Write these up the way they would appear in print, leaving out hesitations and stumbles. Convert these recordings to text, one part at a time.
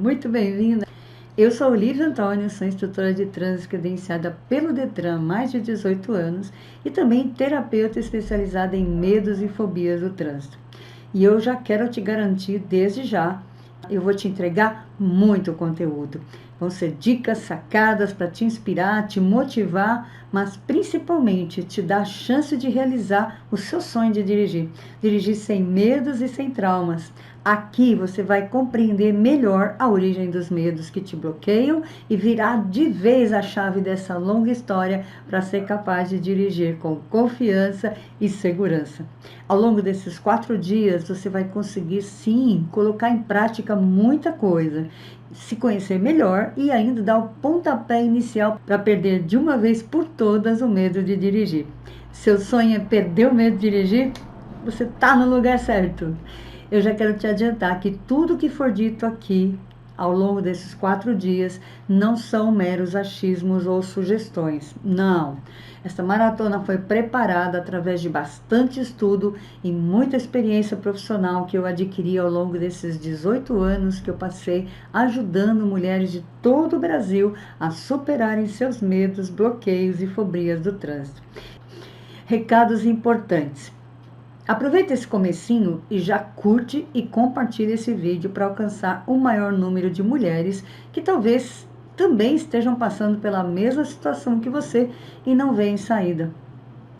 muito bem-vinda. Eu sou Olívia Antônio, sou instrutora de trânsito credenciada pelo Detran há mais de 18 anos e também terapeuta especializada em medos e fobias do trânsito. E eu já quero te garantir desde já, eu vou te entregar muito conteúdo. Vão ser dicas, sacadas para te inspirar, te motivar, mas principalmente te dar a chance de realizar o seu sonho de dirigir. Dirigir sem medos e sem traumas. Aqui você vai compreender melhor a origem dos medos que te bloqueiam e virar de vez a chave dessa longa história para ser capaz de dirigir com confiança e segurança. Ao longo desses 4 dias, você vai conseguir, sim, colocar em prática muita coisa, se conhecer melhor e ainda dar o pontapé inicial para perder de uma vez por todas o medo de dirigir. Seu sonho é perder o medo de dirigir? Você está no lugar certo. Eu já quero te adiantar que tudo que for dito aqui ao longo desses 4 dias não são meros achismos ou sugestões. Não. Esta maratona foi preparada através de bastante estudo e muita experiência profissional que eu adquiri ao longo desses 18 anos que eu passei ajudando mulheres de todo o Brasil a superarem seus medos, bloqueios e fobias do trânsito. Recados importantes. Aproveita esse comecinho e já curte e compartilha esse vídeo para alcançar o maior número de mulheres que talvez também estejam passando pela mesma situação que você e não veem saída.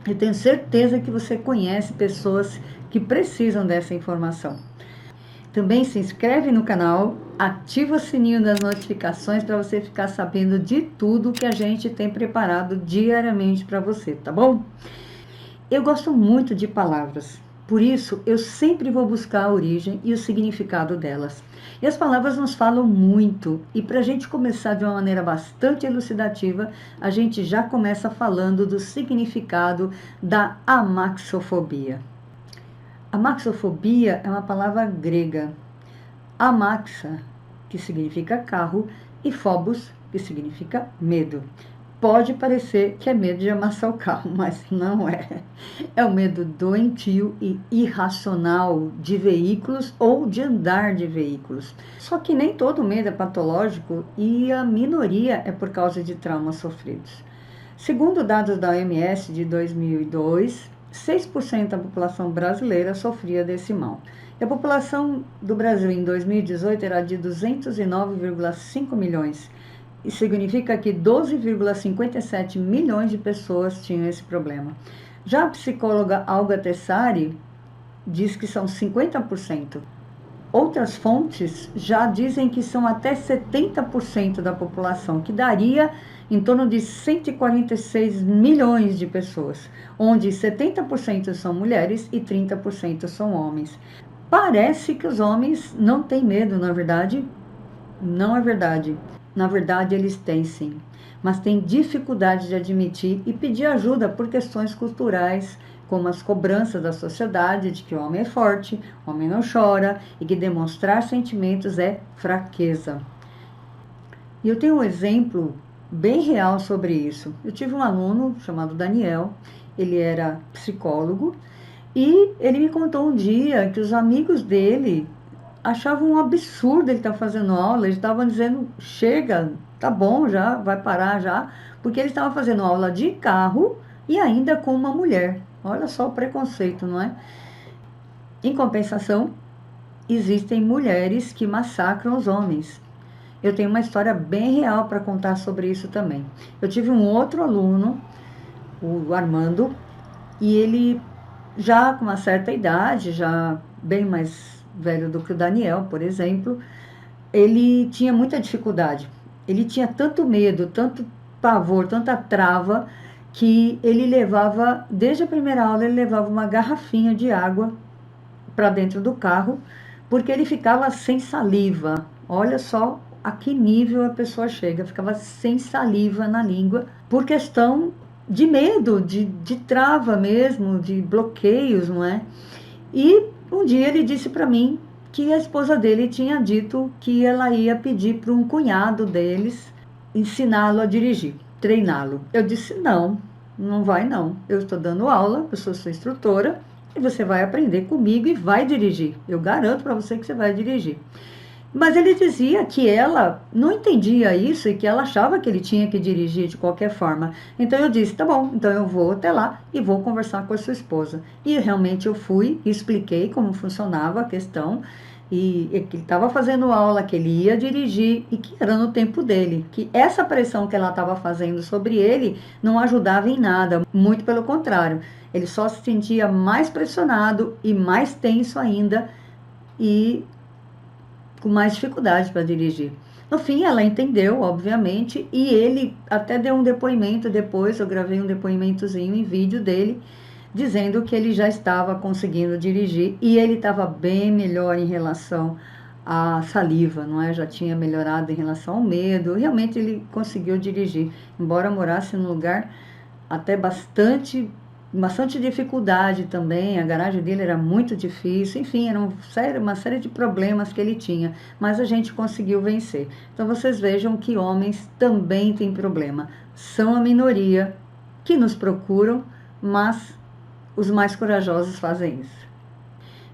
Eu tenho certeza que você conhece pessoas que precisam dessa informação. Também se inscreve no canal, ativa o sininho das notificações para você ficar sabendo de tudo que a gente tem preparado diariamente para você, tá bom? Eu gosto muito de palavras, por isso eu sempre vou buscar a origem e o significado delas. E as palavras nos falam muito, e para a gente começar de uma maneira bastante elucidativa, a gente já começa falando do significado da amaxofobia. Amaxofobia é uma palavra grega. Amaxa, que significa carro, e phobos, que significa medo. Pode parecer que é medo de amassar o carro, mas não é. É o medo doentio e irracional de veículos ou de andar de veículos. Só que nem todo medo é patológico e a minoria é por causa de traumas sofridos. Segundo dados da OMS de 2002, 6% da população brasileira sofria desse mal. E a população do Brasil em 2018 era de 209,5 milhões. Isso significa que 12,57 milhões de pessoas tinham esse problema. Já a psicóloga Olga Tessari diz que são 50%. Outras fontes já dizem que são até 70% da população, que daria em torno de 146 milhões de pessoas, onde 70% são mulheres e 30% são homens. Parece que os homens não têm medo, na verdade, não é verdade. Na verdade, eles têm sim, mas têm dificuldade de admitir e pedir ajuda por questões culturais, como as cobranças da sociedade de que o homem é forte, o homem não chora e que demonstrar sentimentos é fraqueza. E eu tenho um exemplo bem real sobre isso. Eu tive um aluno chamado Daniel, ele era psicólogo e ele me contou um dia que os amigos dele achavam um absurdo ele estar fazendo aula, eles estavam dizendo, chega, tá bom já, vai parar já, porque ele estava fazendo aula de carro e ainda com uma mulher. Olha só o preconceito, não é? Em compensação, existem mulheres que massacram os homens. Eu tenho uma história bem real para contar sobre isso também. Eu tive um outro aluno, o Armando, e ele já com uma certa idade, já bem mais velho do que o Daniel, por exemplo, ele tinha muita dificuldade. Ele tinha tanto medo, tanto pavor, tanta trava, que ele levava, desde a primeira aula, ele levava uma garrafinha de água para dentro do carro, porque ele ficava sem saliva. Olha só a que nível a pessoa chega, ficava sem saliva na língua, por questão de medo, de trava mesmo, de bloqueios, não é? E um dia ele disse para mim que a esposa dele tinha dito que ela ia pedir para um cunhado deles ensiná-lo a dirigir, treiná-lo. Eu disse, não, não vai não. Eu estou dando aula, eu sou sua instrutora e você vai aprender comigo e vai dirigir. Eu garanto para você que você vai dirigir. Mas ele dizia que ela não entendia isso e que ela achava que ele tinha que dirigir de qualquer forma. Então eu disse, tá bom, então eu vou até lá e vou conversar com a sua esposa. E realmente eu fui e expliquei como funcionava a questão e que ele estava fazendo aula, que ele ia dirigir e que era no tempo dele. Que essa pressão que ela estava fazendo sobre ele não ajudava em nada, muito pelo contrário. Ele só se sentia mais pressionado e mais tenso ainda e com mais dificuldade para dirigir. No fim, ela entendeu, obviamente, e ele até deu um depoimento depois, eu gravei um depoimentozinho em vídeo dele, dizendo que ele já estava conseguindo dirigir e ele estava bem melhor em relação à saliva, não é? Já tinha melhorado em relação ao medo, realmente ele conseguiu dirigir, embora morasse num lugar até bastante dificuldade também, a garagem dele era muito difícil, enfim, era uma série de problemas que ele tinha, mas a gente conseguiu vencer. Então vocês vejam que homens também têm problema, são a minoria que nos procuram, mas os mais corajosos fazem isso.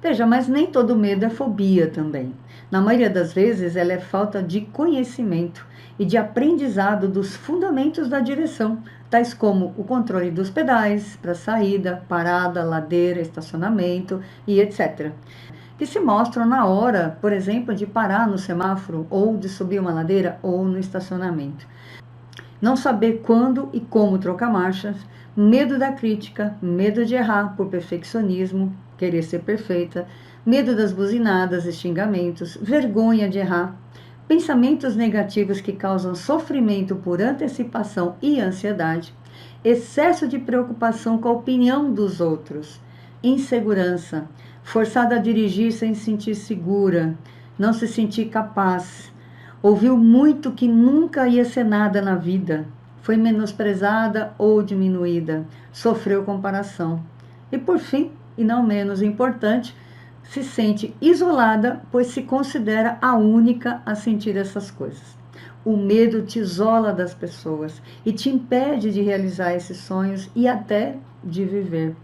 Veja, mas nem todo medo é fobia também. Na maioria das vezes, ela é falta de conhecimento e de aprendizado dos fundamentos da direção, tais como o controle dos pedais para saída, parada, ladeira, estacionamento e etc. Que se mostram na hora, por exemplo, de parar no semáforo ou de subir uma ladeira ou no estacionamento. Não saber quando e como trocar marchas, medo da crítica, medo de errar por perfeccionismo, querer ser perfeita, medo das buzinadas e xingamentos, vergonha de errar, pensamentos negativos que causam sofrimento por antecipação e ansiedade, excesso de preocupação com a opinião dos outros, insegurança, forçada a dirigir sem se sentir segura, não se sentir capaz, ouviu muito que nunca ia ser nada na vida, foi menosprezada ou diminuída, sofreu comparação. E por fim, e não menos importante, se sente isolada, pois se considera a única a sentir essas coisas. O medo te isola das pessoas e te impede de realizar esses sonhos e até de viver.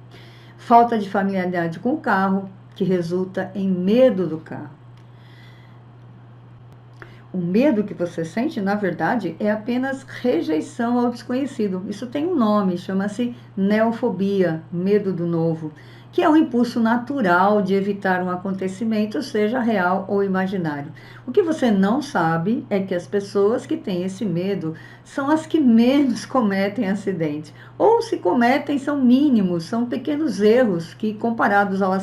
Falta de familiaridade com o carro, que resulta em medo do carro. O medo que você sente, na verdade, é apenas rejeição ao desconhecido. Isso tem um nome, chama-se neofobia, medo do novo, que é um impulso natural de evitar um acontecimento, seja real ou imaginário. O que você não sabe é que as pessoas que têm esse medo são as que menos cometem acidentes. Ou se cometem, são mínimos, são pequenos erros que, comparados aos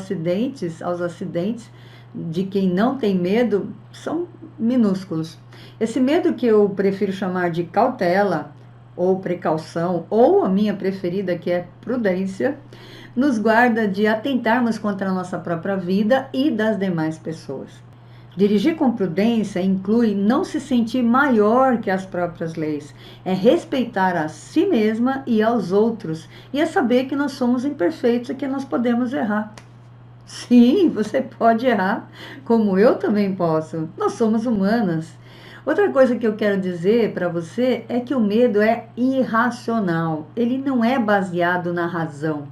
acidentes de quem não tem medo, são minúsculos. Esse medo que eu prefiro chamar de cautela, ou precaução, ou a minha preferida que é prudência, nos guarda de atentarmos contra a nossa própria vida e das demais pessoas. Dirigir com prudência inclui não se sentir maior que as próprias leis, é respeitar a si mesma e aos outros, e é saber que nós somos imperfeitos e que nós podemos errar. Sim, você pode errar, como eu também posso. Nós somos humanas. Outra coisa que eu quero dizer para você é que o medo é irracional. Ele não é baseado na razão.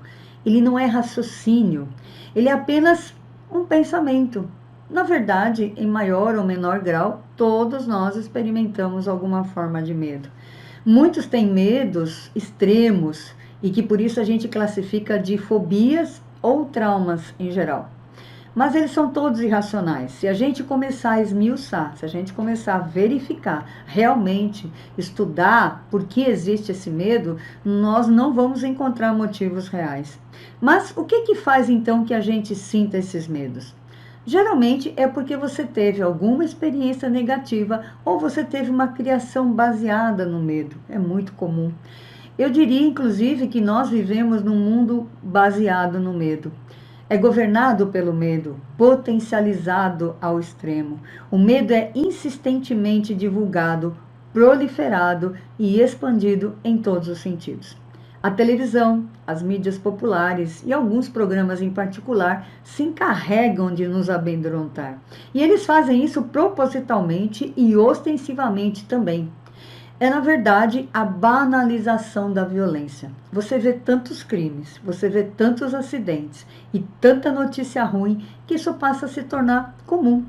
Ele não é raciocínio. Ele é apenas um pensamento. Na verdade, em maior ou menor grau, todos nós experimentamos alguma forma de medo. Muitos têm medos extremos e que por isso a gente classifica de fobias ou traumas em geral. Mas eles são todos irracionais. Se a gente começar a esmiuçar, se a gente começar a verificar, realmente estudar por que existe esse medo, nós não vamos encontrar motivos reais. Mas o que faz então que a gente sinta esses medos? Geralmente é porque você teve alguma experiência negativa ou você teve uma criação baseada no medo. É muito comum. Eu diria, inclusive, que nós vivemos num mundo baseado no medo. É governado pelo medo, potencializado ao extremo. O medo é insistentemente divulgado, proliferado e expandido em todos os sentidos. A televisão, as mídias populares e alguns programas em particular se encarregam de nos amedrontar. E eles fazem isso propositalmente e ostensivamente também. É, na verdade, a banalização da violência. Você vê tantos crimes, você vê tantos acidentes e tanta notícia ruim que isso passa a se tornar comum.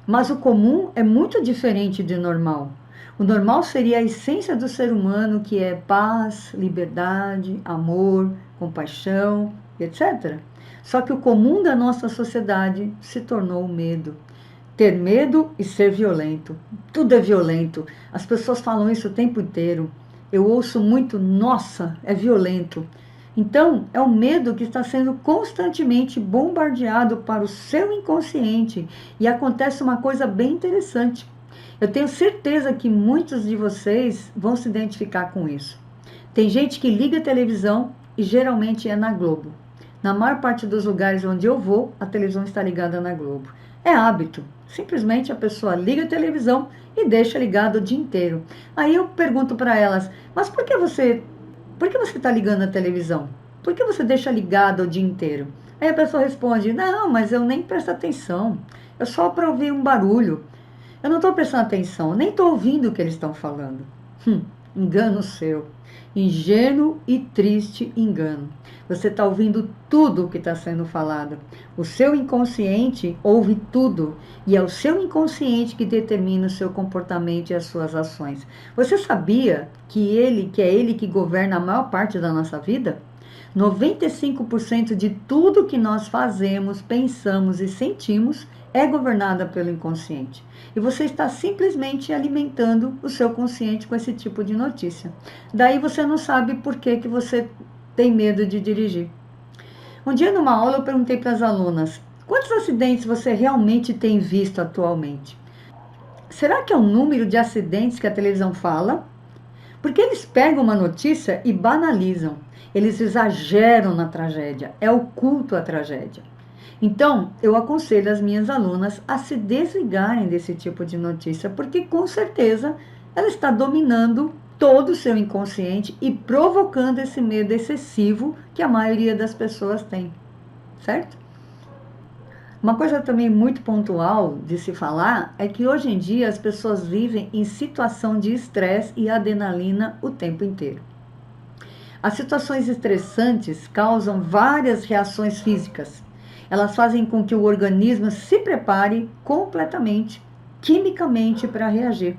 Mas o comum é muito diferente de normal. O normal seria a essência do ser humano, que é paz, liberdade, amor, compaixão, etc. Só que o comum da nossa sociedade se tornou o medo. Ter medo e ser violento. Tudo é violento. As pessoas falam isso o tempo inteiro. Eu ouço muito, nossa, é violento. Então, é o medo que está sendo constantemente bombardeado para o seu inconsciente. E acontece uma coisa bem interessante. Eu tenho certeza que muitos de vocês vão se identificar com isso. Tem gente que liga a televisão e geralmente é na Globo. Na maior parte dos lugares onde eu vou, a televisão está ligada na Globo. É hábito. Simplesmente a pessoa liga a televisão e deixa ligado o dia inteiro. Aí eu pergunto para elas, mas por que você está ligando a televisão? Por que você deixa ligado o dia inteiro? Aí a pessoa responde, não, mas eu nem presto atenção. É só para ouvir um barulho. Eu não estou prestando atenção, nem estou ouvindo o que eles estão falando. Engano seu. Ingênuo e triste engano. Você está ouvindo tudo o que está sendo falado. O seu inconsciente ouve tudo. E é o seu inconsciente que determina o seu comportamento e as suas ações. Você sabia que é ele que governa a maior parte da nossa vida? 95% de tudo que nós fazemos, pensamos e sentimos é governada pelo inconsciente. E você está simplesmente alimentando o seu consciente com esse tipo de notícia. Daí você não sabe por que você tem medo de dirigir. Um dia numa aula eu perguntei para as alunas, quantos acidentes você realmente tem visto atualmente? Será que é o número de acidentes que a televisão fala? Porque eles pegam uma notícia e banalizam. Eles exageram na tragédia. É oculto a tragédia. Então, eu aconselho as minhas alunas a se desligarem desse tipo de notícia, porque com certeza ela está dominando todo o seu inconsciente e provocando esse medo excessivo que a maioria das pessoas tem, certo? Uma coisa também muito pontual de se falar é que hoje em dia as pessoas vivem em situação de estresse e adrenalina o tempo inteiro. As situações estressantes causam várias reações físicas. Elas fazem com que o organismo se prepare completamente, quimicamente, para reagir.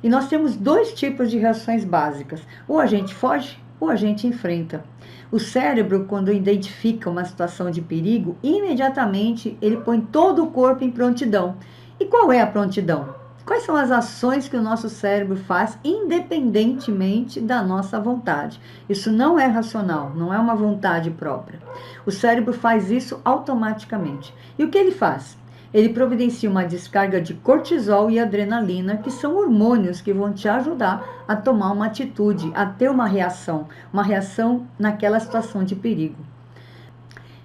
E nós temos dois tipos de reações básicas. Ou a gente foge, ou a gente enfrenta. O cérebro, quando identifica uma situação de perigo, imediatamente ele põe todo o corpo em prontidão. E qual é a prontidão? Quais são as ações que o nosso cérebro faz independentemente da nossa vontade? Isso não é racional, não é uma vontade própria. O cérebro faz isso automaticamente. E o que ele faz? Ele providencia uma descarga de cortisol e adrenalina, que são hormônios que vão te ajudar a tomar uma atitude, a ter uma reação naquela situação de perigo.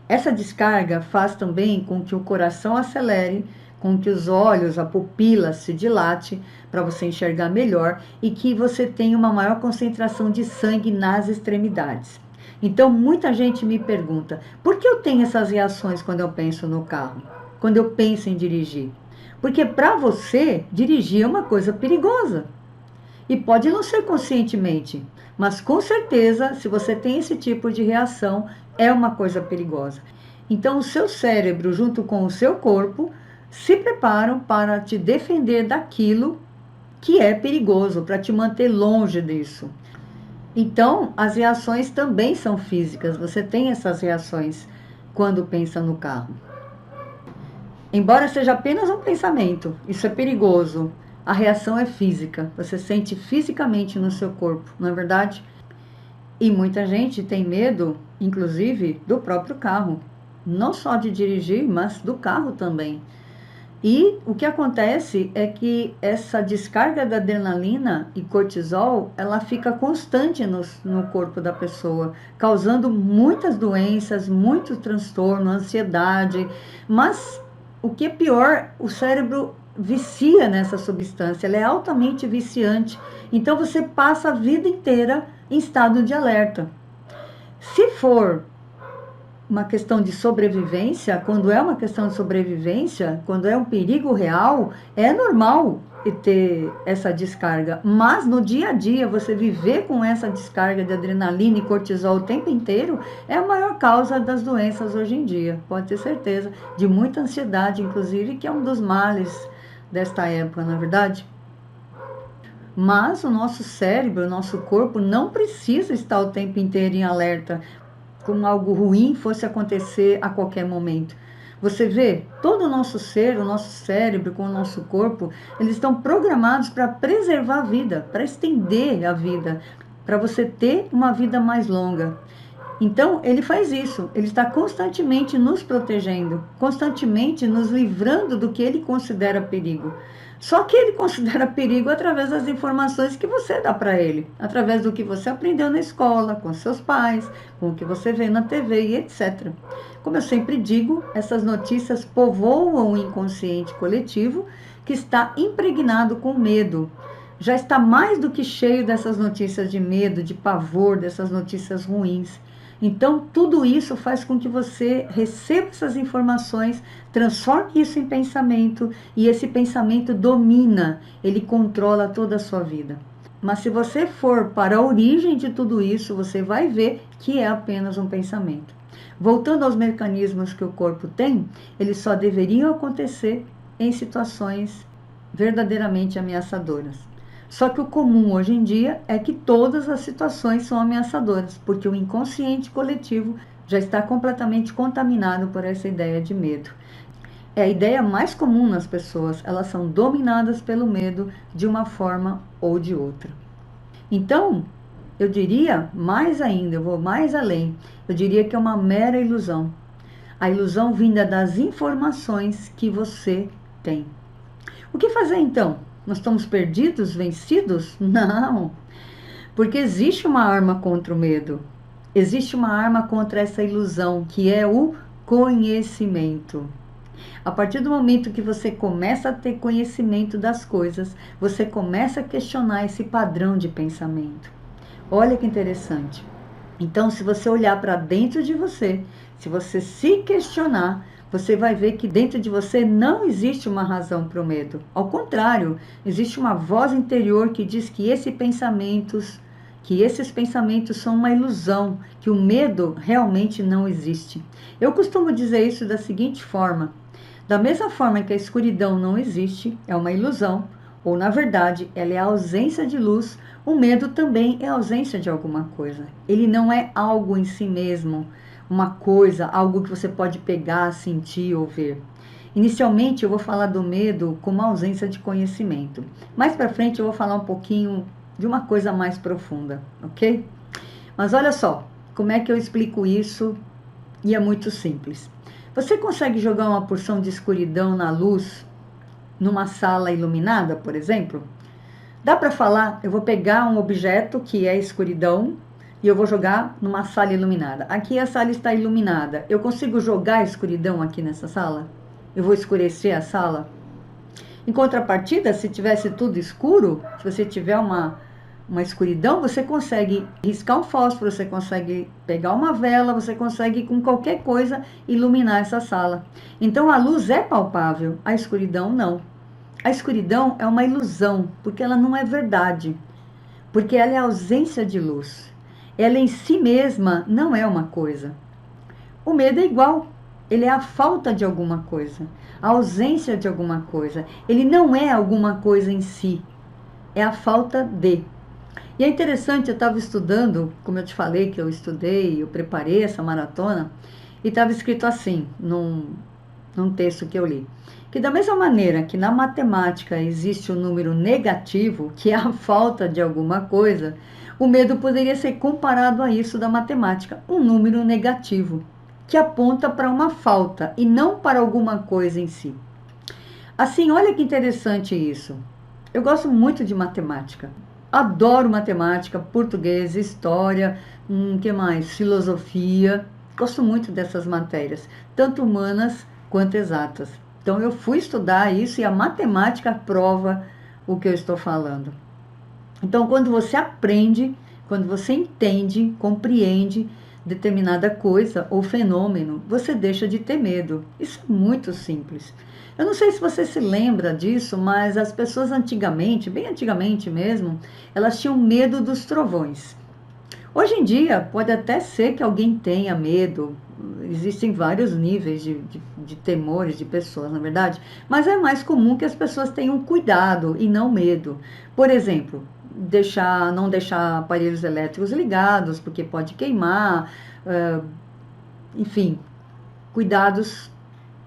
Essa descarga faz também com que o coração acelere, com que os olhos, a pupila se dilate para você enxergar melhor e que você tenha uma maior concentração de sangue nas extremidades. Então, muita gente me pergunta, por que eu tenho essas reações quando eu penso no carro? Quando eu penso em dirigir? Porque para você, dirigir é uma coisa perigosa. E pode não ser conscientemente, mas com certeza, se você tem esse tipo de reação, é uma coisa perigosa. Então, o seu cérebro, junto com o seu corpo, se preparam para te defender daquilo que é perigoso, para te manter longe disso. Então, as reações também são físicas. Você tem essas reações quando pensa no carro. Embora seja apenas um pensamento, isso é perigoso. A reação é física. Você sente fisicamente no seu corpo, não é verdade? E muita gente tem medo, inclusive, do próprio carro. Não só de dirigir, mas do carro também. E o que acontece é que essa descarga da adrenalina e cortisol, ela fica constante no corpo da pessoa, causando muitas doenças, muito transtorno, ansiedade. Mas o que é pior, o cérebro vicia nessa substância, ela é altamente viciante. Então você passa a vida inteira em estado de alerta. Se for uma questão de sobrevivência, quando é uma questão de sobrevivência, quando é um perigo real, é normal ter essa descarga. Mas no dia a dia, você viver com essa descarga de adrenalina e cortisol o tempo inteiro, é a maior causa das doenças hoje em dia. Pode ter certeza, de muita ansiedade, inclusive, que é um dos males desta época, na verdade? Mas o nosso cérebro, o nosso corpo não precisa estar o tempo inteiro em alerta, como algo ruim fosse acontecer a qualquer momento. Você vê, todo o nosso ser, o nosso cérebro com o nosso corpo, eles estão programados para preservar a vida, para estender a vida, para você ter uma vida mais longa. Então, ele faz isso, ele está constantemente nos protegendo, constantemente nos livrando do que ele considera perigo. Só que ele considera perigo através das informações que você dá para ele, através do que você aprendeu na escola, com seus pais, com o que você vê na TV e etc. Como eu sempre digo, essas notícias povoam o inconsciente coletivo que está impregnado com medo. Já está mais do que cheio dessas notícias de medo, de pavor, dessas notícias ruins. Então, tudo isso faz com que você receba essas informações, transforme isso em pensamento, e esse pensamento domina, ele controla toda a sua vida. Mas se você for para a origem de tudo isso, você vai ver que é apenas um pensamento. Voltando aos mecanismos que o corpo tem, eles só deveriam acontecer em situações verdadeiramente ameaçadoras. Só que o comum hoje em dia é que todas as situações são ameaçadoras, porque o inconsciente coletivo já está completamente contaminado por essa ideia de medo. É a ideia mais comum nas pessoas, elas são dominadas pelo medo de uma forma ou de outra. Então, eu diria mais ainda, eu vou mais além, eu diria que é uma mera ilusão. A ilusão vinda das informações que você tem. O que fazer então? Nós estamos perdidos, vencidos? Não, porque existe uma arma contra o medo. Existe uma arma contra essa ilusão, que é o conhecimento. A partir do momento que você começa a ter conhecimento das coisas, você começa a questionar esse padrão de pensamento. Olha que interessante. Então, se você olhar para dentro de você, se você se questionar, você vai ver que dentro de você não existe uma razão para o medo. Ao contrário, existe uma voz interior que diz que esses pensamentos são uma ilusão, que o medo realmente não existe. Eu costumo dizer isso da seguinte forma: da mesma forma que a escuridão não existe, é uma ilusão, ou na verdade ela é a ausência de luz, o medo também é a ausência de alguma coisa. Ele não é algo em si mesmo, uma coisa, algo que você pode pegar, sentir ou ver. Inicialmente eu vou falar do medo como ausência de conhecimento. Mais para frente eu vou falar um pouquinho de uma coisa mais profunda, ok? Mas olha só, como é que eu explico isso? E é muito simples. Você consegue jogar uma porção de escuridão na luz numa sala iluminada, por exemplo? Dá para falar, eu vou pegar um objeto que é escuridão e eu vou jogar numa sala iluminada. Aqui a sala está iluminada. Eu consigo jogar a escuridão aqui nessa sala? Eu vou escurecer a sala? Em contrapartida, se tivesse tudo escuro, se você tiver uma escuridão, você consegue riscar um fósforo, você consegue pegar uma vela, você consegue com qualquer coisa iluminar essa sala. Então a luz é palpável, a escuridão não. A escuridão é uma ilusão, porque ela não é verdade, porque ela é ausência de luz. Ela em si mesma não é uma coisa. O medo é igual, ele é a falta de alguma coisa, a ausência de alguma coisa. Ele não é alguma coisa em si, é a falta de. E é interessante, eu estava estudando, como eu te falei que eu estudei, eu preparei essa maratona, e estava escrito assim, num texto que eu li, que da mesma maneira que na matemática existe o número negativo, que é a falta de alguma coisa, o medo poderia ser comparado a isso da matemática, um número negativo, que aponta para uma falta e não para alguma coisa em si. Assim, olha que interessante isso. Eu gosto muito de matemática. Adoro matemática, português, história, que mais? Filosofia. Gosto muito dessas matérias, tanto humanas quanto exatas. Então eu fui estudar isso e a matemática prova o que eu estou falando. Então quando você aprende, quando você entende, compreende determinada coisa ou fenômeno, você deixa de ter medo. Isso é muito simples. Eu não sei se você se lembra disso, mas as pessoas antigamente, bem antigamente mesmo, elas tinham medo dos trovões. Hoje em dia, pode até ser que alguém tenha medo, existem vários níveis de temores de pessoas, na verdade, mas é mais comum que as pessoas tenham cuidado e não medo. Por exemplo, não deixar aparelhos elétricos ligados, porque pode queimar, enfim, cuidados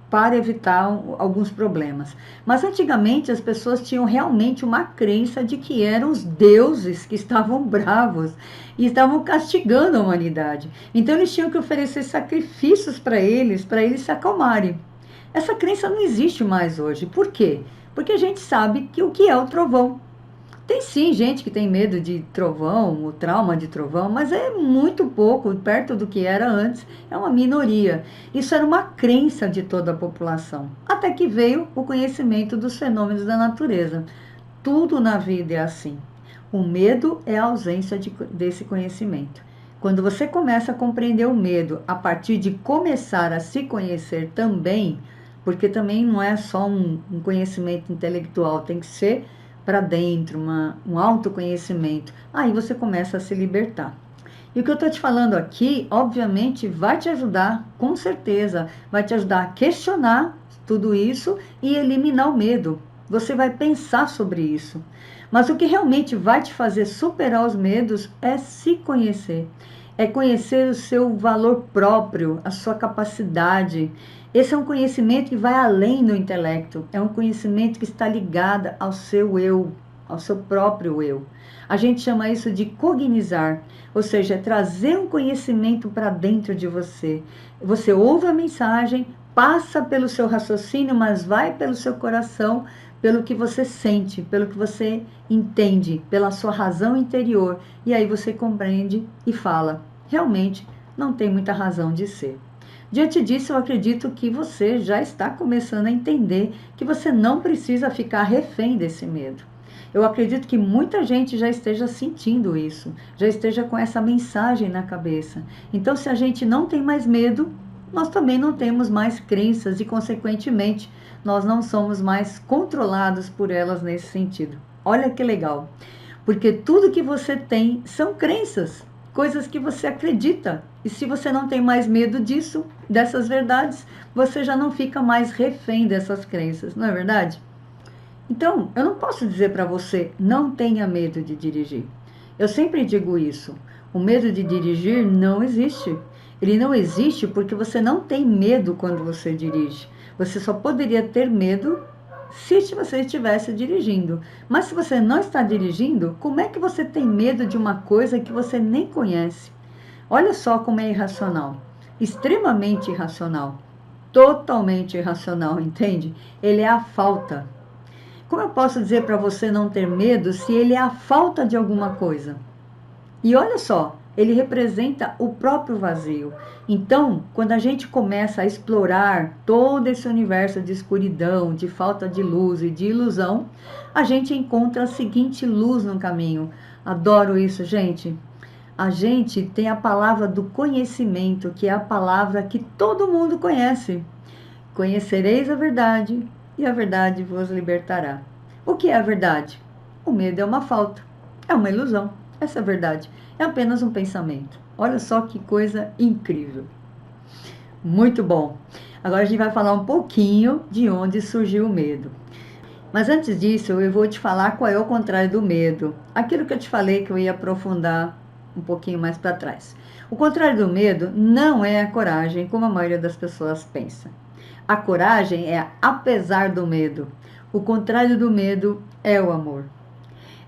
para evitar alguns problemas. Mas antigamente as pessoas tinham realmente uma crença de que eram os deuses que estavam bravos e estavam castigando a humanidade. Então eles tinham que oferecer sacrifícios para eles se acalmarem. Essa crença não existe mais hoje. Por quê? Porque a gente sabe que o que é o trovão. Tem sim gente que tem medo de trovão, o trauma de trovão, mas é muito pouco, perto do que era antes, é uma minoria. Isso era uma crença de toda a população. Até que veio o conhecimento dos fenômenos da natureza. Tudo na vida é assim. O medo é a ausência desse conhecimento. Quando você começa a compreender o medo a partir de começar a se conhecer também, porque também não é só um conhecimento intelectual, tem que ser para dentro, um autoconhecimento. Aí você começa a se libertar. E o que eu estou te falando aqui, obviamente, vai te ajudar, com certeza, vai te ajudar a questionar tudo isso e eliminar o medo. Você vai pensar sobre isso. Mas o que realmente vai te fazer superar os medos é se conhecer. É conhecer o seu valor próprio, a sua capacidade. Esse é um conhecimento que vai além do intelecto. É um conhecimento que está ligado ao seu eu, ao seu próprio eu. A gente chama isso de cognizar, ou seja, trazer um conhecimento para dentro de você. Você ouve a mensagem, passa pelo seu raciocínio, mas vai pelo seu coração, pelo que você sente, pelo que você entende, pela sua razão interior. E aí você compreende e fala, realmente não tem muita razão de ser. Diante disso, eu acredito que você já está começando a entender que você não precisa ficar refém desse medo. Eu acredito que muita gente já esteja sentindo isso, já esteja com essa mensagem na cabeça. Então, se a gente não tem mais medo, nós também não temos mais crenças e, consequentemente, nós não somos mais controlados por elas nesse sentido. Olha que legal, porque tudo que você tem são crenças, coisas que você acredita. E se você não tem mais medo disso, dessas verdades, você já não fica mais refém dessas crenças, não é verdade? Então, eu não posso dizer para você, não tenha medo de dirigir. Eu sempre digo isso. O medo de dirigir não existe. Ele não existe porque você não tem medo quando você dirige. Você só poderia ter medo se você estivesse dirigindo. Mas se você não está dirigindo, como é que você tem medo de uma coisa que você nem conhece? Olha só como é irracional. Extremamente irracional. Totalmente irracional, entende? Ele é a falta. Como eu posso dizer para você não ter medo se ele é a falta de alguma coisa? E olha só, ele representa o próprio vazio. Então, quando a gente começa a explorar todo esse universo de escuridão, de falta de luz e de ilusão, a gente encontra a seguinte luz no caminho. Adoro isso, gente. A gente tem a palavra do conhecimento, que é a palavra que todo mundo conhece. Conhecereis a verdade e a verdade vos libertará. O que é a verdade? O medo é uma falta, é uma ilusão. Essa é a verdade. É apenas um pensamento. Olha só que coisa incrível. Muito bom. Agora a gente vai falar um pouquinho de onde surgiu o medo. Mas antes disso, eu vou te falar qual é o contrário do medo. Aquilo que eu te falei que eu ia aprofundar um pouquinho mais para trás. O contrário do medo não é a coragem, como a maioria das pessoas pensa. A coragem é apesar do medo. O contrário do medo é o amor.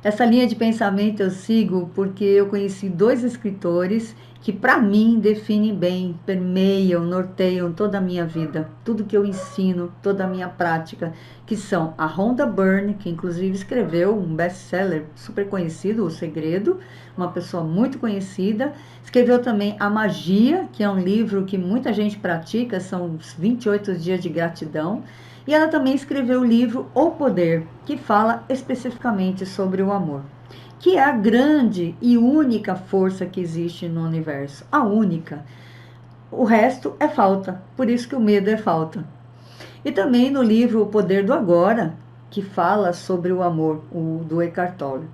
Essa linha de pensamento eu sigo porque eu conheci dois escritores que, para mim, definem bem, permeiam, norteiam toda a minha vida, tudo que eu ensino, toda a minha prática, que são a Rhonda Byrne, que inclusive escreveu um best-seller super conhecido, O Segredo, uma pessoa muito conhecida. Escreveu também A Magia, que é um livro que muita gente pratica, são os 28 dias de gratidão. E ela também escreveu o livro O Poder, que fala especificamente sobre o amor, que é a grande e única força que existe no universo, a única. O resto é falta, por isso que o medo é falta. E também no livro O Poder do Agora, que fala sobre o amor, do Eckhart Tolle.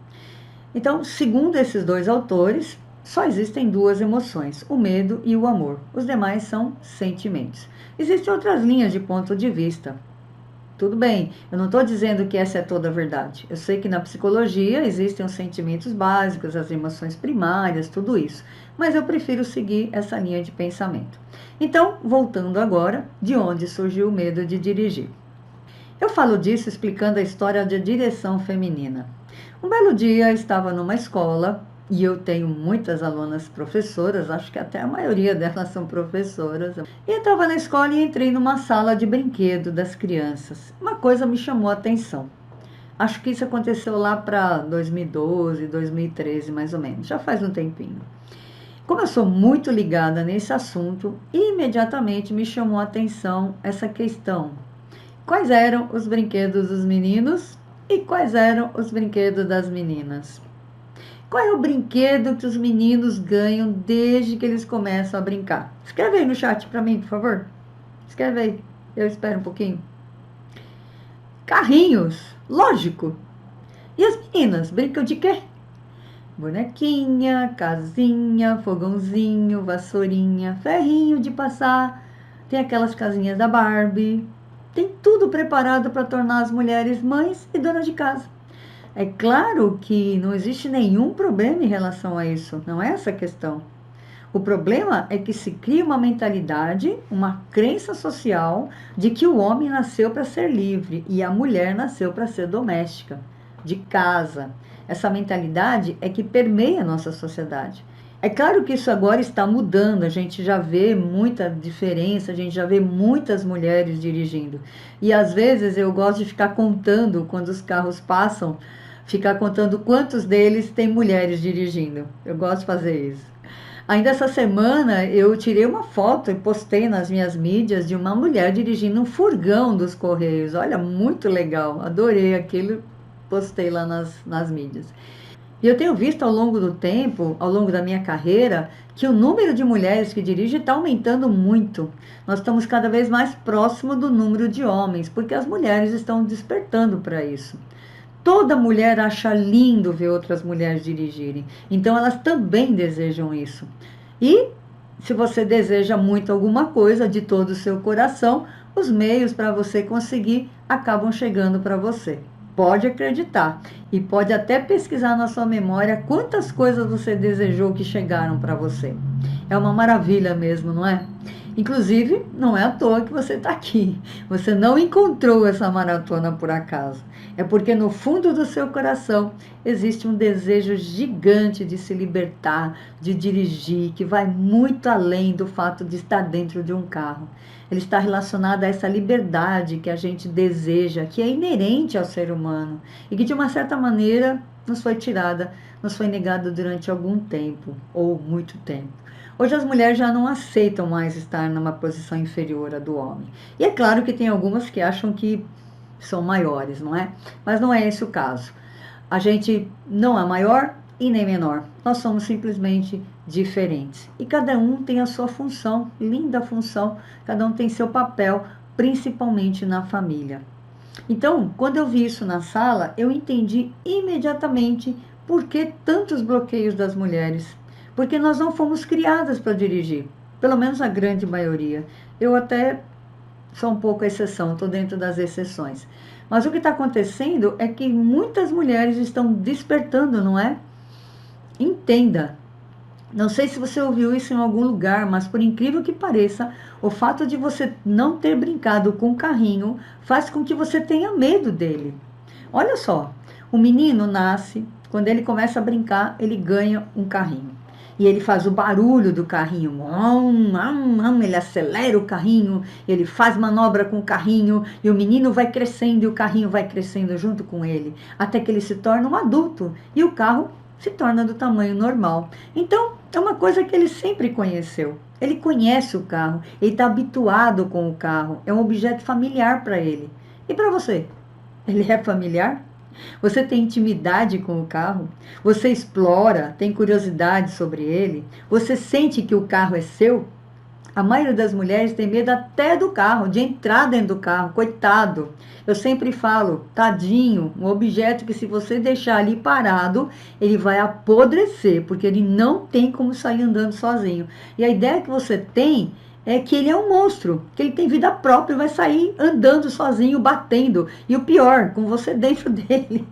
Então, segundo esses dois autores, Só existem duas emoções, o medo e o amor. Os demais são sentimentos. Existem outras linhas de ponto de vista. Tudo bem, eu não estou dizendo que essa é toda a verdade. Eu sei que na psicologia existem os sentimentos básicos, as emoções primárias, tudo isso. Mas eu prefiro seguir essa linha de pensamento. Então, voltando agora, de onde surgiu o medo de dirigir? Eu falo disso explicando a história da direção feminina. Um belo dia eu estava numa escola e eu tenho muitas alunas professoras, acho que até a maioria delas são professoras. E eu estava na escola e entrei numa sala de brinquedo das crianças. Uma coisa me chamou a atenção. Acho que isso aconteceu lá para 2012, 2013, mais ou menos. Já faz um tempinho. Como eu sou muito ligada nesse assunto, imediatamente me chamou a atenção essa questão. Quais eram os brinquedos dos meninos e quais eram os brinquedos das meninas? Qual é o brinquedo que os meninos ganham desde que eles começam a brincar? Escreve aí no chat para mim, por favor. Escreve aí. Eu espero um pouquinho. Carrinhos, lógico. E as meninas brincam de quê? Bonequinha, casinha, fogãozinho, vassourinha, ferrinho de passar. Tem aquelas casinhas da Barbie. Tem tudo preparado para tornar as mulheres mães e donas de casa. É claro que não existe nenhum problema em relação a isso, não é essa a questão. O problema é que se cria uma mentalidade, uma crença social de que o homem nasceu para ser livre e a mulher nasceu para ser doméstica, de casa. Essa mentalidade é que permeia a nossa sociedade. É claro que isso agora está mudando, a gente já vê muita diferença, a gente já vê muitas mulheres dirigindo. E às vezes eu gosto de ficar contando, quando os carros passam, ficar contando quantos deles tem mulheres dirigindo. Eu gosto de fazer isso. Ainda essa semana eu tirei uma foto e postei nas minhas mídias de uma mulher dirigindo um furgão dos Correios. Olha, muito legal, adorei aquilo, postei lá nas mídias. E eu tenho visto ao longo do tempo, ao longo da minha carreira, que o número de mulheres que dirigem está aumentando muito. Nós estamos cada vez mais próximo do número de homens, porque as mulheres estão despertando para isso. Toda mulher acha lindo ver outras mulheres dirigirem, então elas também desejam isso. E se você deseja muito alguma coisa de todo o seu coração, os meios para você conseguir acabam chegando para você. Pode acreditar e pode até pesquisar na sua memória quantas coisas você desejou que chegaram para você. É uma maravilha mesmo, não é? Inclusive, não é à toa que você está aqui. Você não encontrou essa maratona por acaso. É porque no fundo do seu coração existe um desejo gigante de se libertar, de dirigir, que vai muito além do fato de estar dentro de um carro. Ele está relacionado a essa liberdade que a gente deseja, que é inerente ao ser humano e que de uma certa maneira nos foi tirada, nos foi negada durante algum tempo ou muito tempo. Hoje as mulheres já não aceitam mais estar numa posição inferior à do homem. E é claro que tem algumas que acham que são maiores, não é? Mas não é esse o caso. A gente não é maior e nem menor. Nós somos simplesmente diferentes. E cada um tem a sua função, linda função, cada um tem seu papel, principalmente na família. Então, quando eu vi isso na sala, eu entendi imediatamente por que tantos bloqueios das mulheres. Porque nós não fomos criadas para dirigir, pelo menos a grande maioria. Eu até sou um pouco exceção, estou dentro das exceções. Mas o que está acontecendo é que muitas mulheres estão despertando, não é? Entenda. Não sei se você ouviu isso em algum lugar, mas por incrível que pareça, o fato de você não ter brincado com o carrinho faz com que você tenha medo dele. Olha só, o menino nasce, quando ele começa a brincar, ele ganha um carrinho. E ele faz o barulho do carrinho, ele acelera o carrinho, ele faz manobra com o carrinho, e o menino vai crescendo e o carrinho vai crescendo junto com ele, até que ele se torna um adulto e o carro se torna do tamanho normal. Então, é uma coisa que ele sempre conheceu. Ele conhece o carro, ele está habituado com o carro, é um objeto familiar para ele. E para você? Ele é familiar? Você tem intimidade com o carro? Você explora, tem curiosidade sobre ele? Você sente que o carro é seu? A maioria das mulheres tem medo até do carro, de entrar dentro do carro, coitado. Eu sempre falo, tadinho, um objeto que se você deixar ali parado, ele vai apodrecer, porque ele não tem como sair andando sozinho. E a ideia que você tem é que ele é um monstro, que ele tem vida própria e vai sair andando sozinho, batendo. E o pior, com você dentro dele.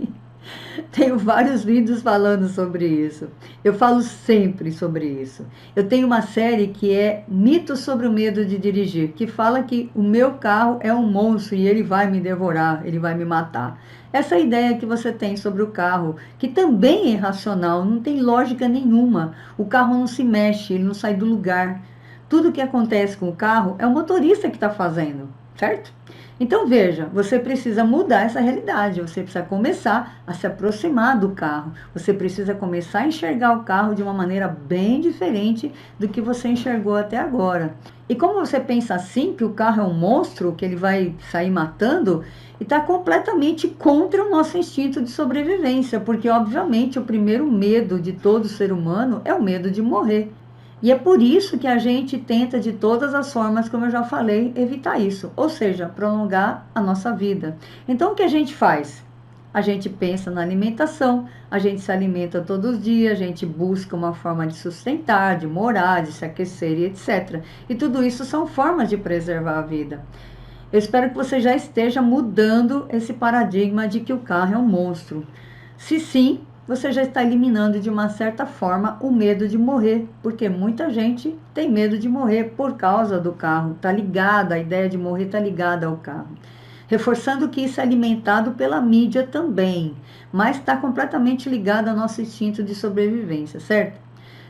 Tenho vários vídeos falando sobre isso. Eu falo sempre sobre isso. Eu tenho uma série que é Mitos sobre o Medo de Dirigir, que fala que o meu carro é um monstro e ele vai me devorar, ele vai me matar. Essa é a ideia que você tem sobre o carro, que também é irracional, não tem lógica nenhuma. O carro não se mexe, ele não sai do lugar. Tudo que acontece com o carro é o motorista que está fazendo, certo? Então veja, você precisa mudar essa realidade, você precisa começar a se aproximar do carro, você precisa começar a enxergar o carro de uma maneira bem diferente do que você enxergou até agora. E como você pensa assim, que o carro é um monstro, que ele vai sair matando, está completamente contra o nosso instinto de sobrevivência, porque obviamente o primeiro medo de todo ser humano é o medo de morrer. E é por isso que a gente tenta de todas as formas, como eu já falei, evitar isso. Ou seja, prolongar a nossa vida. Então o que a gente faz? A gente pensa na alimentação, a gente se alimenta todos os dias, a gente busca uma forma de sustentar, de morar, de se aquecer e etc. E tudo isso são formas de preservar a vida. Eu espero que você já esteja mudando esse paradigma de que o carro é um monstro. Se sim, você já está eliminando de uma certa forma o medo de morrer, porque muita gente tem medo de morrer por causa do carro, está ligada, a ideia de morrer está ligada ao carro. Reforçando que isso é alimentado pela mídia também, mas está completamente ligado ao nosso instinto de sobrevivência, certo?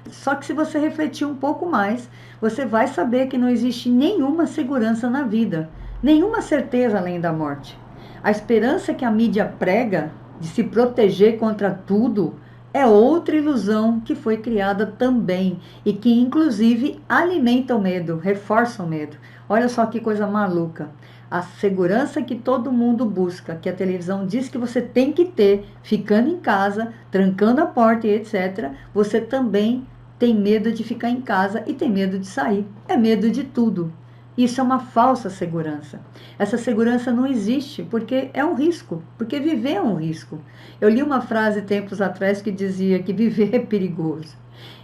Só que se você refletir um pouco mais, você vai saber que não existe nenhuma segurança na vida, nenhuma certeza além da morte. A esperança que a mídia prega de se proteger contra tudo, é outra ilusão que foi criada também e que inclusive alimenta o medo, reforça o medo. Olha só que coisa maluca. A segurança que todo mundo busca, que a televisão diz que você tem que ter, ficando em casa, trancando a porta e etc., você também tem medo de ficar em casa e tem medo de sair. É medo de tudo. Isso é uma falsa segurança. Essa segurança não existe porque é um risco, porque viver é um risco. Eu li uma frase tempos atrás que dizia que viver é perigoso.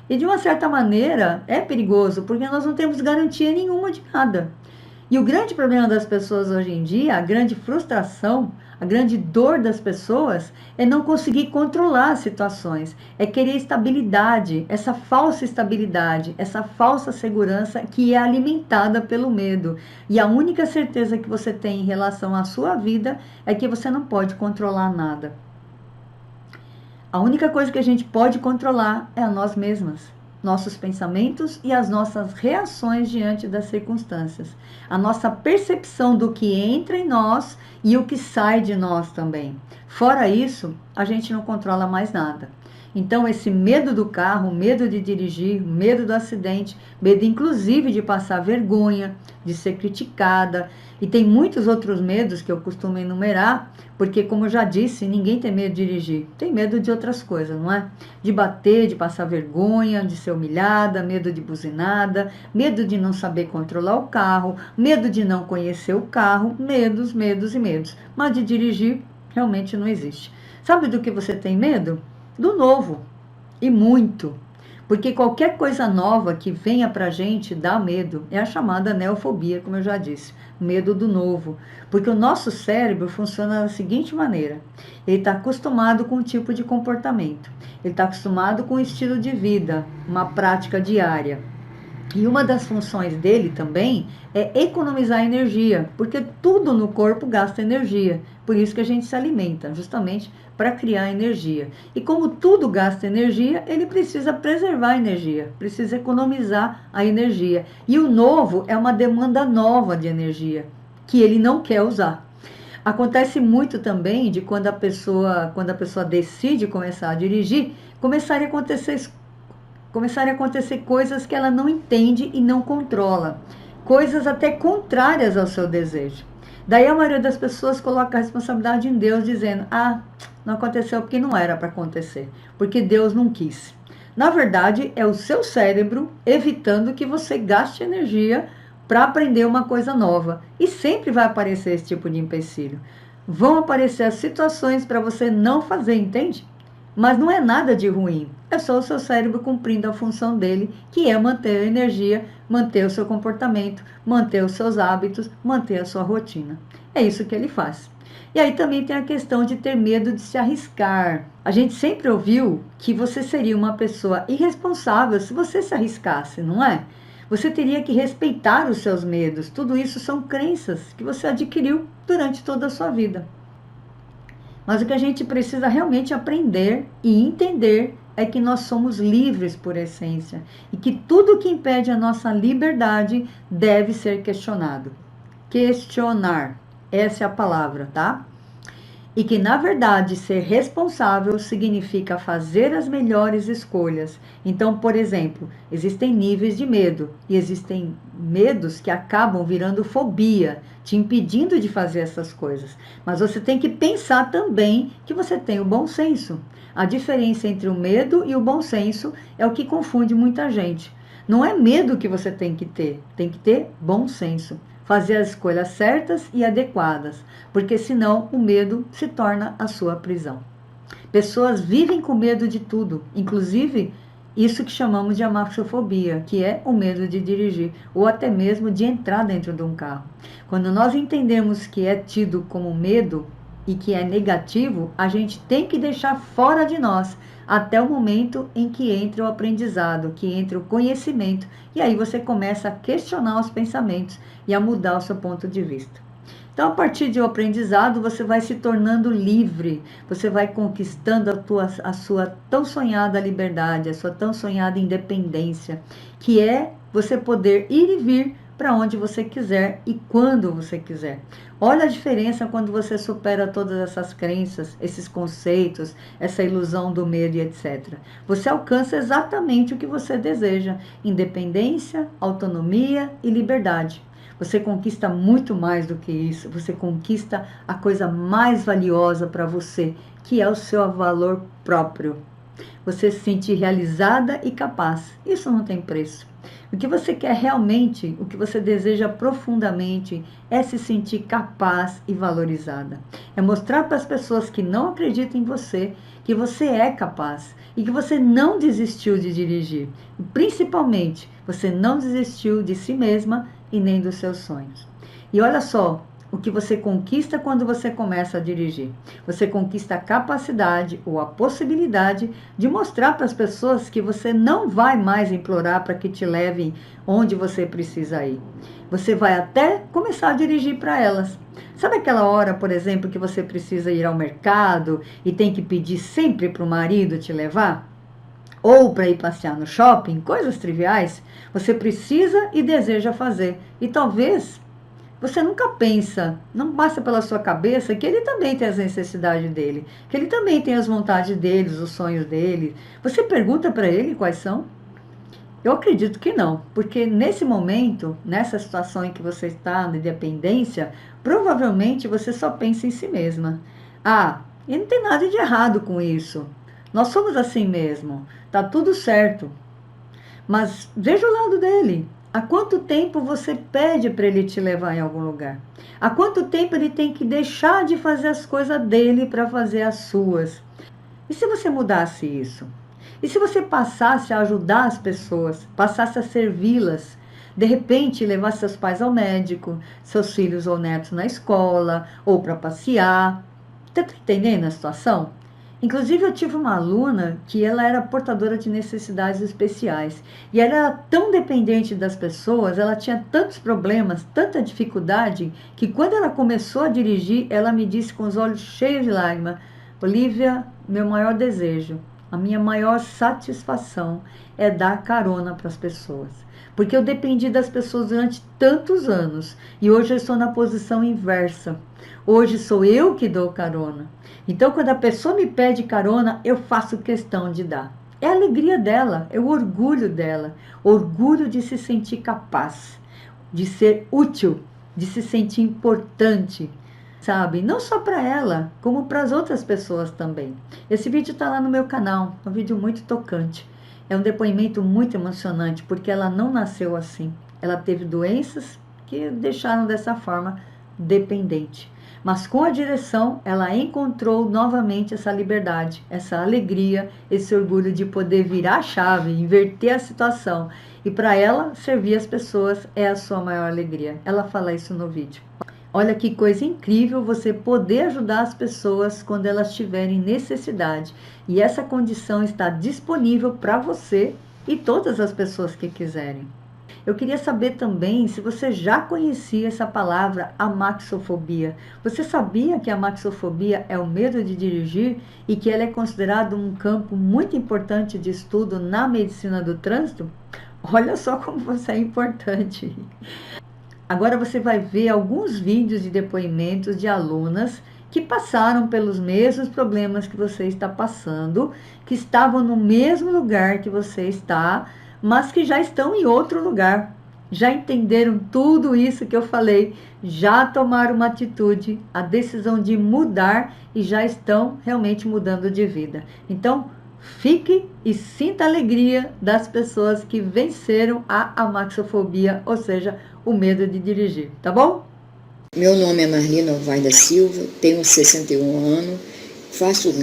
E de uma certa maneira é perigoso porque nós não temos garantia nenhuma de nada. E o grande problema das pessoas hoje em dia, a grande frustração, a grande dor das pessoas é não conseguir controlar as situações, é querer estabilidade, essa falsa estabilidade, essa falsa segurança que é alimentada pelo medo. E a única certeza que você tem em relação à sua vida é que você não pode controlar nada. A única coisa que a gente pode controlar é a nós mesmas. Nossos pensamentos e as nossas reações diante das circunstâncias. A nossa percepção do que entra em nós e o que sai de nós também. Fora isso, a gente não controla mais nada. Então, esse medo do carro, medo de dirigir, medo do acidente, medo inclusive de passar vergonha, de ser criticada, e tem muitos outros medos que eu costumo enumerar, porque, como eu já disse, ninguém tem medo de dirigir, tem medo de outras coisas, não é? De bater, de passar vergonha, de ser humilhada, medo de buzinada, medo de não saber controlar o carro, medo de não conhecer o carro, medos, medos e medos. Mas de dirigir, realmente não existe. Sabe do que você tem medo? Do novo, e muito, porque qualquer coisa nova que venha pra gente dá medo, é a chamada neofobia, como eu já disse, medo do novo, porque o nosso cérebro funciona da seguinte maneira, ele está acostumado com um tipo de comportamento, ele está acostumado com um estilo de vida, uma prática diária, e uma das funções dele também é economizar energia, porque tudo no corpo gasta energia. Por isso que a gente se alimenta, justamente para criar energia. E como tudo gasta energia, ele precisa preservar a energia, precisa economizar a energia. E o novo é uma demanda nova de energia, que ele não quer usar. Acontece muito também de quando a pessoa decide começar a dirigir, começarem a acontecer coisas que ela não entende e não controla. Coisas até contrárias ao seu desejo. Daí a maioria das pessoas coloca a responsabilidade em Deus, dizendo, não aconteceu porque não era para acontecer, porque Deus não quis. Na verdade, é o seu cérebro evitando que você gaste energia para aprender uma coisa nova. E sempre vai aparecer esse tipo de empecilho. Vão aparecer as situações para você não fazer, entende? Mas não é nada de ruim. É só o seu cérebro cumprindo a função dele, que é manter a energia, manter o seu comportamento, manter os seus hábitos, manter a sua rotina. É isso que ele faz. E aí também tem a questão de ter medo de se arriscar. A gente sempre ouviu que você seria uma pessoa irresponsável se você se arriscasse, não é? Você teria que respeitar os seus medos. Tudo isso são crenças que você adquiriu durante toda a sua vida. Mas o que a gente precisa realmente aprender e entender é que nós somos livres por essência e que tudo que impede a nossa liberdade deve ser questionado. Questionar, essa é a palavra, tá? E que, na verdade, ser responsável significa fazer as melhores escolhas. Então, por exemplo, existem níveis de medo e existem medos que acabam virando fobia, te impedindo de fazer essas coisas. Mas você tem que pensar também que você tem o bom senso. A diferença entre o medo e o bom senso é o que confunde muita gente. Não é medo que você tem que ter bom senso. Fazer as escolhas certas e adequadas, porque senão o medo se torna a sua prisão. Pessoas vivem com medo de tudo, inclusive isso que chamamos de amaxofobia, que é o medo de dirigir, ou até mesmo de entrar dentro de um carro. Quando nós entendemos que é tido como medo e que é negativo, a gente tem que deixar fora de nós, até o momento em que entra o aprendizado, que entra o conhecimento, e aí você começa a questionar os pensamentos e a mudar o seu ponto de vista. Então, a partir do aprendizado, você vai se tornando livre, você vai conquistando a sua tão sonhada liberdade, a sua tão sonhada independência, que é você poder ir e vir para onde você quiser e quando você quiser. Olha a diferença quando você supera todas essas crenças, esses conceitos, essa ilusão do medo e etc. Você alcança exatamente o que você deseja: independência, autonomia e liberdade. Você conquista muito mais do que isso. Você conquista a coisa mais valiosa para você, que é o seu valor próprio. Você se sentir realizada e capaz. Isso não tem preço. O que você quer realmente, o que você deseja profundamente, é se sentir capaz e valorizada. É mostrar para as pessoas que não acreditam em você que você é capaz e que você não desistiu de dirigir. E, principalmente, você não desistiu de si mesma e nem dos seus sonhos. E olha só o que você conquista quando você começa a dirigir. Você conquista a capacidade ou a possibilidade de mostrar para as pessoas que você não vai mais implorar para que te levem onde você precisa ir. Você vai até começar a dirigir para elas. Sabe aquela hora, por exemplo, que você precisa ir ao mercado e tem que pedir sempre para o marido te levar? Ou para ir passear no shopping, coisas triviais, você precisa e deseja fazer. E talvez você nunca pensa, não passa pela sua cabeça que ele também tem as necessidades dele, que ele também tem as vontades dele, os sonhos dele. Você pergunta para ele quais são? Eu acredito que não, porque nesse momento, nessa situação em que você está, na dependência, provavelmente você só pensa em si mesma. Ah, e não tem nada de errado com isso. Nós somos assim mesmo, tá tudo certo. Mas veja o lado dele. Há quanto tempo você pede para ele te levar em algum lugar? Há quanto tempo ele tem que deixar de fazer as coisas dele para fazer as suas? E se você mudasse isso? E se você passasse a ajudar as pessoas, passasse a servi-las, de repente levar seus pais ao médico, seus filhos ou netos na escola, ou para passear? Está entendendo a situação? Inclusive, eu tive uma aluna que ela era portadora de necessidades especiais. E ela era tão dependente das pessoas, ela tinha tantos problemas, tanta dificuldade, que quando ela começou a dirigir, ela me disse com os olhos cheios de lágrimas: Olivia, meu maior desejo, a minha maior satisfação é dar carona para as pessoas. Porque eu dependi das pessoas durante tantos anos e hoje eu estou na posição inversa. Hoje sou eu que dou carona. Então, quando a pessoa me pede carona, eu faço questão de dar. É a alegria dela, é o orgulho dela. Orgulho de se sentir capaz, de ser útil, de se sentir importante, sabe? Não só para ela, como para as outras pessoas também. Esse vídeo está lá no meu canal, um vídeo muito tocante. É um depoimento muito emocionante, porque ela não nasceu assim. Ela teve doenças que deixaram dessa forma dependente. Mas com a direção, ela encontrou novamente essa liberdade, essa alegria, esse orgulho de poder virar a chave, inverter a situação. E para ela, servir as pessoas é a sua maior alegria. Ela fala isso no vídeo. Olha que coisa incrível você poder ajudar as pessoas quando elas tiverem necessidade. E essa condição está disponível para você e todas as pessoas que quiserem. Eu queria saber também se você já conhecia essa palavra amaxofobia. Você sabia que a amaxofobia é o medo de dirigir e que ela é considerado um campo muito importante de estudo na medicina do trânsito? Olha só como você é importante. Agora você vai ver alguns vídeos de depoimentos de alunas que passaram pelos mesmos problemas que você está passando, que estavam no mesmo lugar que você está, mas que já estão em outro lugar. Já entenderam tudo isso que eu falei, já tomaram uma atitude, a decisão de mudar e já estão realmente mudando de vida. Então, fique e sinta a alegria das pessoas que venceram a amaxofobia, ou seja, o medo de dirigir, tá bom? Meu nome é Marli Novaes da Silva, tenho 61 anos, faço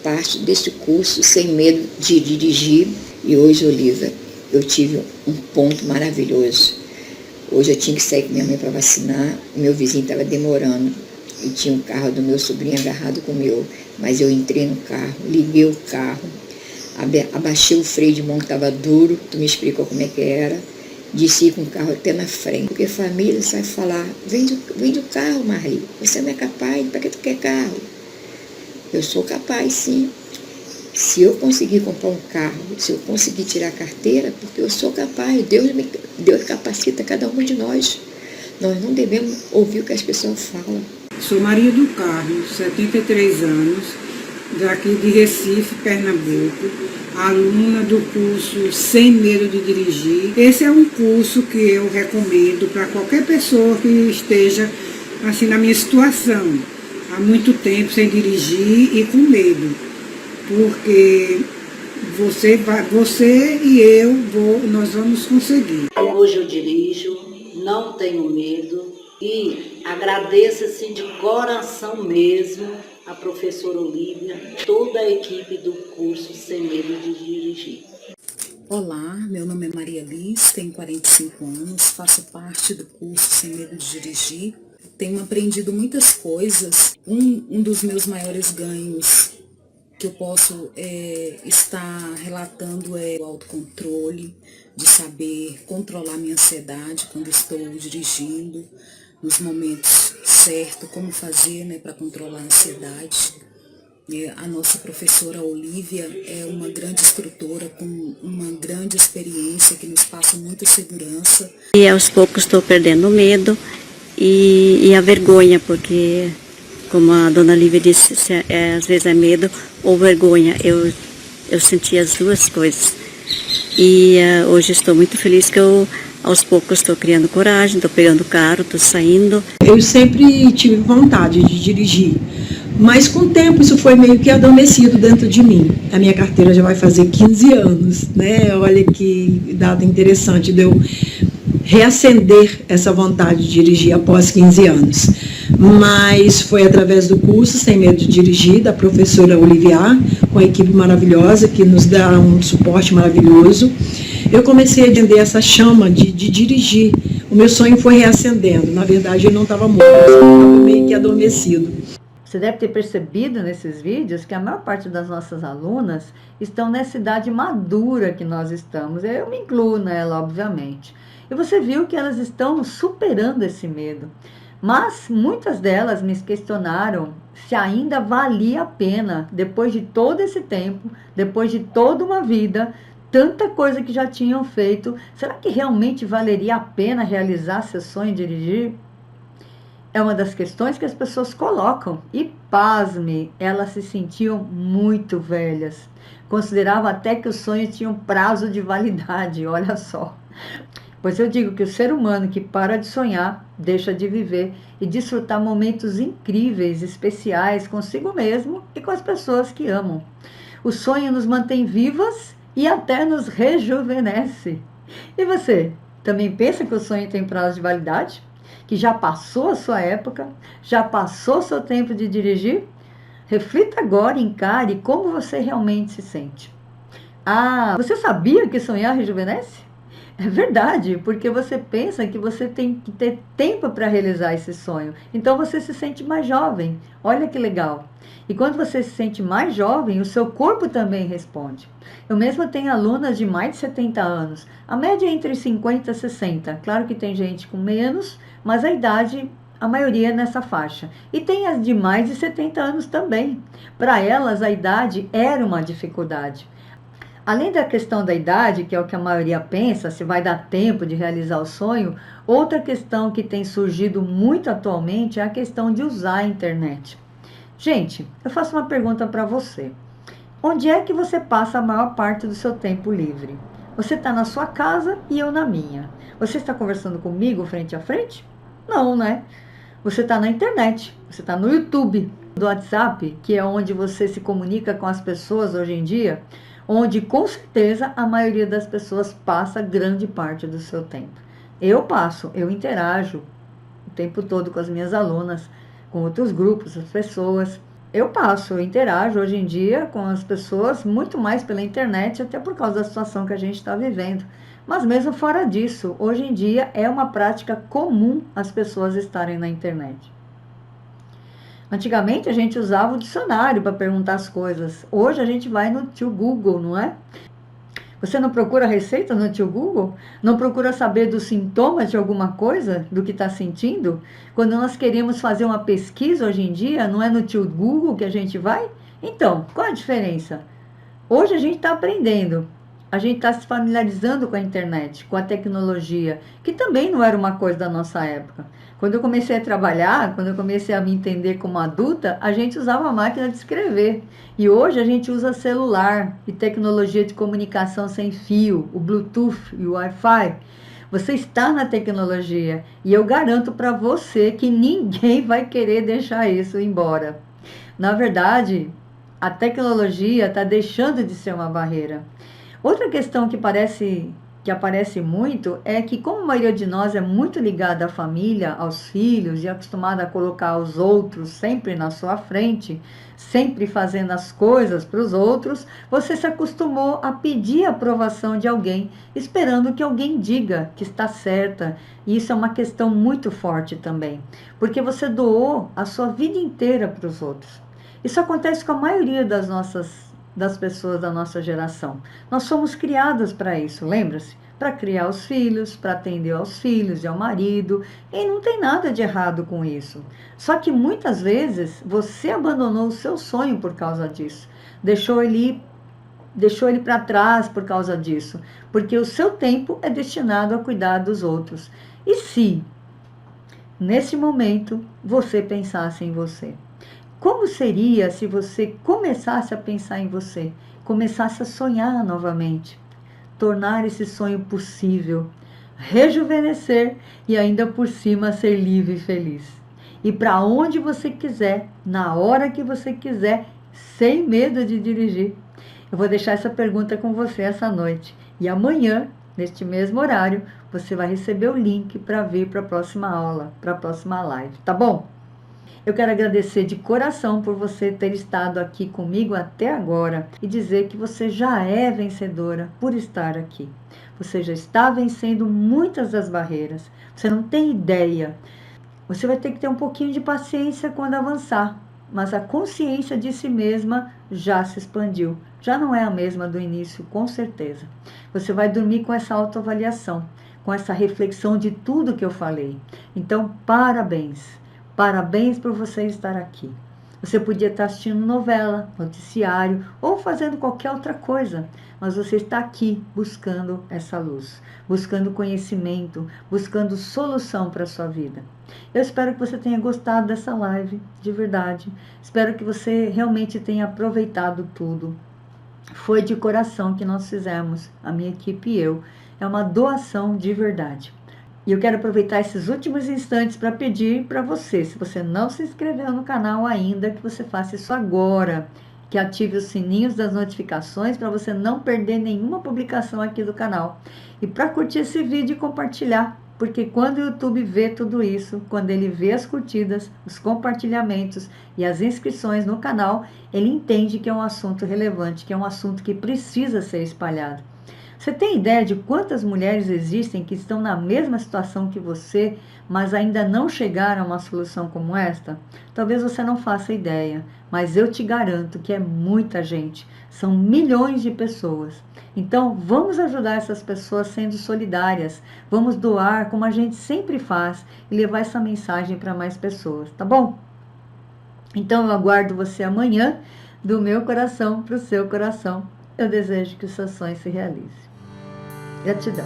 parte deste curso Sem Medo de Dirigir e hoje, Oliva, eu tive um ponto maravilhoso. Hoje eu tinha que sair com minha mãe para vacinar, meu vizinho estava demorando e tinha um carro do meu sobrinho agarrado com o meu, mas eu entrei no carro, liguei o carro, abaixei o freio de mão que estava duro, tu me explicou como é que era, desci com o carro até na frente, porque família sai falar, vende o carro, Marli, você não é capaz, para que tu quer carro? Eu sou capaz, sim. Se eu conseguir comprar um carro, se eu conseguir tirar a carteira, porque eu sou capaz, Deus capacita cada um de nós. Nós não devemos ouvir o que as pessoas falam. Sou Maria do Carmo, 73 anos, daqui de Recife, Pernambuco, aluna do curso Sem Medo de Dirigir. Esse é um curso que eu recomendo para qualquer pessoa que esteja assim na minha situação, há muito tempo sem dirigir e com medo. Porque você e eu, nós vamos conseguir. Hoje eu dirijo, não tenho medo e agradeço assim de coração mesmo a professora Olívia, toda a equipe do curso Sem Medo de Dirigir. Olá, meu nome é Maria Liz, tenho 45 anos, faço parte do curso Sem Medo de Dirigir. Tenho aprendido muitas coisas. Um dos meus maiores ganhos que eu posso estar relatando é o autocontrole, de saber controlar minha ansiedade quando estou dirigindo, nos momentos certos, como fazer, né, para controlar a ansiedade. A nossa professora Olívia é uma grande instrutora com uma grande experiência que nos passa muita segurança. E aos poucos estou perdendo o medo e a vergonha, porque, como a dona Olívia disse, às vezes é medo ou vergonha. Eu senti as duas coisas. E hoje estou muito feliz que eu, aos poucos, estou criando coragem, estou pegando o carro, estou saindo. Eu sempre tive vontade de dirigir, mas com o tempo isso foi meio que adormecido dentro de mim. A minha carteira já vai fazer 15 anos, né? Olha que dado interessante de eu reacender essa vontade de dirigir após 15 anos. Mas foi através do curso Sem Medo de Dirigir, da professora Olivia, com a equipe maravilhosa, que nos dá um suporte maravilhoso. Eu comecei a entender essa chama de dirigir. O meu sonho foi reacendendo. Na verdade, ele não estava morto, ele estava meio que adormecido. Você deve ter percebido nesses vídeos que a maior parte das nossas alunas estão nessa idade madura que nós estamos. Eu me incluo nela, obviamente. E você viu que elas estão superando esse medo. Mas muitas delas me questionaram se ainda valia a pena, depois de todo esse tempo, depois de toda uma vida, tanta coisa que já tinham feito, será que realmente valeria a pena realizar seu sonho de dirigir? É uma das questões que as pessoas colocam. E, pasme, elas se sentiam muito velhas. Consideravam até que os sonhos tinham prazo de validade, olha só. Pois eu digo que o ser humano que para de sonhar, deixa de viver e desfrutar momentos incríveis, especiais consigo mesmo e com as pessoas que amam. O sonho nos mantém vivas e até nos rejuvenesce. E você, também pensa que o sonho tem prazo de validade? Que já passou a sua época? Já passou o seu tempo de dirigir? Reflita agora e encare como você realmente se sente. Ah, você sabia que sonhar rejuvenesce? É verdade, porque você pensa que você tem que ter tempo para realizar esse sonho. Então você se sente mais jovem. Olha que legal. E quando você se sente mais jovem, o seu corpo também responde. Eu mesma tenho alunas de mais de 70 anos. A média é entre 50 e 60. Claro que tem gente com menos, mas a idade, a maioria é nessa faixa. E tem as de mais de 70 anos também. Para elas, a idade era uma dificuldade. Além da questão da idade, que é o que a maioria pensa, se vai dar tempo de realizar o sonho, outra questão que tem surgido muito atualmente é a questão de usar a internet. Gente, eu faço uma pergunta para você. Onde é que você passa a maior parte do seu tempo livre? Você está na sua casa e eu na minha. Você está conversando comigo frente a frente? Não, né? Você está na internet, você está no YouTube, do WhatsApp, que é onde você se comunica com as pessoas hoje em dia, onde com certeza a maioria das pessoas passa grande parte do seu tempo. Eu interajo o tempo todo com as minhas alunas, com outros grupos, as pessoas. Eu interajo hoje em dia com as pessoas muito mais pela internet, até por causa da situação que a gente está vivendo. Mas mesmo fora disso, hoje em dia é uma prática comum as pessoas estarem na internet. Antigamente a gente usava o dicionário para perguntar as coisas. Hoje a gente vai no tio Google, não é? Você não procura receita no tio Google? Não procura saber dos sintomas de alguma coisa, do que está sentindo? Quando nós queremos fazer uma pesquisa hoje em dia, não é no tio Google que a gente vai? Então, qual a diferença? Hoje a gente está aprendendo. A gente está se familiarizando com a internet, com a tecnologia, que também não era uma coisa da nossa época. Quando eu comecei a trabalhar, quando eu comecei a me entender como adulta, a gente usava a máquina de escrever. E hoje a gente usa celular e tecnologia de comunicação sem fio, o Bluetooth e o Wi-Fi. Você está na tecnologia e eu garanto para você que ninguém vai querer deixar isso embora. Na verdade, a tecnologia está deixando de ser uma barreira. Outra questão que aparece muito é que, como a maioria de nós é muito ligada à família, aos filhos e acostumada a colocar os outros sempre na sua frente, sempre fazendo as coisas para os outros, você se acostumou a pedir a aprovação de alguém, esperando que alguém diga que está certa. E isso é uma questão muito forte também, porque você doou a sua vida inteira para os outros. Isso acontece com a maioria das pessoas da nossa geração. Nós somos criadas para isso, lembra-se? Para criar os filhos, para atender aos filhos e ao marido, e não tem nada de errado com isso. Só que muitas vezes você abandonou o seu sonho por causa disso, deixou ele para trás por causa disso, porque o seu tempo é destinado a cuidar dos outros. E se, nesse momento, você pensasse em você? Como seria se você começasse a pensar em você, começasse a sonhar novamente, tornar esse sonho possível, rejuvenescer e ainda por cima ser livre e feliz? E para onde você quiser, na hora que você quiser, sem medo de dirigir. Eu vou deixar essa pergunta com você essa noite. E amanhã, neste mesmo horário, você vai receber o link para vir para a próxima aula, para a próxima live, tá bom? Eu quero agradecer de coração por você ter estado aqui comigo até agora e dizer que você já é vencedora por estar aqui. Você já está vencendo muitas das barreiras. Você não tem ideia. Você vai ter que ter um pouquinho de paciência quando avançar, mas a consciência de si mesma já se expandiu. Já não é a mesma do início, com certeza. Você vai dormir com essa autoavaliação, com essa reflexão de tudo que eu falei. Então, parabéns. Parabéns por você estar aqui. Você podia estar assistindo novela, noticiário ou fazendo qualquer outra coisa, mas você está aqui buscando essa luz, buscando conhecimento, buscando solução para a sua vida. Eu espero que você tenha gostado dessa live, de verdade. Espero que você realmente tenha aproveitado tudo. Foi de coração que nós fizemos, a minha equipe e eu. É uma doação de verdade. E eu quero aproveitar esses últimos instantes para pedir para você, se você não se inscreveu no canal ainda, que você faça isso agora. que ative os sininhos das notificações para você não perder nenhuma publicação aqui do canal. E para curtir esse vídeo e compartilhar, porque quando o YouTube vê tudo isso, quando ele vê as curtidas, os compartilhamentos e as inscrições no canal, ele entende que é um assunto relevante, que é um assunto que precisa ser espalhado. Você tem ideia de quantas mulheres existem que estão na mesma situação que você, mas ainda não chegaram a uma solução como esta? Talvez você não faça ideia, mas eu te garanto que é muita gente. São milhões de pessoas. Então, vamos ajudar essas pessoas sendo solidárias. Vamos doar como a gente sempre faz e levar essa mensagem para mais pessoas, tá bom? Então, eu aguardo você amanhã, do meu coração para o seu coração. Eu desejo que os seus sonhos se realizem. Gratidão.